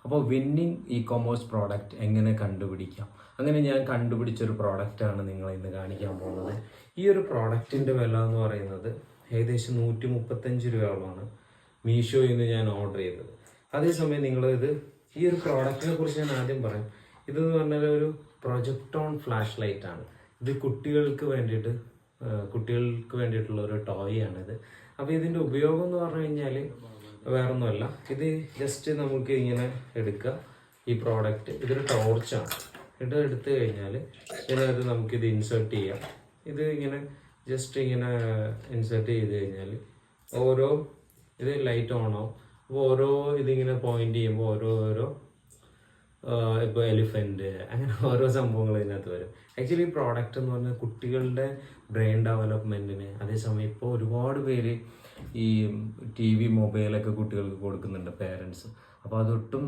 അപ്പോൾ winning E commerce product എങ്ങനെ കണ്ടുപിടിക്കാം, അങ്ങനെ ഞാൻ കണ്ടുപിടിച്ചൊരു പ്രോഡക്റ്റാണ് നിങ്ങളെ ഇന്ന് കാണിക്കാൻ പോകുന്നത്. ഈ ഒരു പ്രോഡക്റ്റിൻ്റെ വില എന്ന് പറയുന്നത് ഏകദേശം 135 രൂപയോളമാണ് മീഷോയിൽ നിന്ന് ഞാൻ ഓർഡർ ചെയ്തത്. അതേസമയം നിങ്ങളിത് ഈ ഒരു പ്രോഡക്റ്റിനെ കുറിച്ച് ഞാൻ ആദ്യം പറയാം. ഇതെന്ന് പറഞ്ഞാൽ ഒരു പ്രൊജക്ടോൺ ഫ്ലാഷ് ലൈറ്റ് ആണ്. ഇത് കുട്ടികൾക്ക് വേണ്ടിയിട്ടുള്ള ഒരു ടോയ് ആണിത്. അപ്പോൾ ഇതിൻ്റെ ഉപയോഗം എന്ന് പറഞ്ഞു കഴിഞ്ഞാൽ വേറൊന്നുമല്ല, ഇത് ജസ്റ്റ് നമുക്ക് ഇങ്ങനെ എടുക്കുക. ഈ പ്രോഡക്റ്റ് ഇതൊരു ടോർച്ചാണ്. ഇത് എടുത്തു കഴിഞ്ഞാൽ ഇതിനകത്ത് നമുക്കിത് ഇൻസേർട്ട് ചെയ്യാം. ഇത് ഇങ്ങനെ ജസ്റ്റ് ഇങ്ങനെ ഇൻസേർട്ട് ചെയ്ത് കഴിഞ്ഞാൽ ഇത് ലൈറ്റ് ഓൺ ആവും. അപ്പോൾ ഇതിങ്ങനെ പോയിന്റ് ചെയ്യുമ്പോൾ ഓരോ ഇപ്പോൾ എലിഫൻറ്റ് അങ്ങനെ ഓരോ സംഭവങ്ങൾ ഇതിനകത്ത് വരും. ആക്ച്വലി ഈ പ്രോഡക്റ്റ് എന്ന് പറഞ്ഞാൽ കുട്ടികളുടെ ബ്രെയിൻ ഡെവലപ്മെൻറ്റിന്, അതേസമയം ഇപ്പോൾ ഒരുപാട് പേര് ഈ TV മൊബൈലൊക്കെ കുട്ടികൾക്ക് കൊടുക്കുന്നുണ്ട് പേരൻസ്. അപ്പോൾ അതൊട്ടും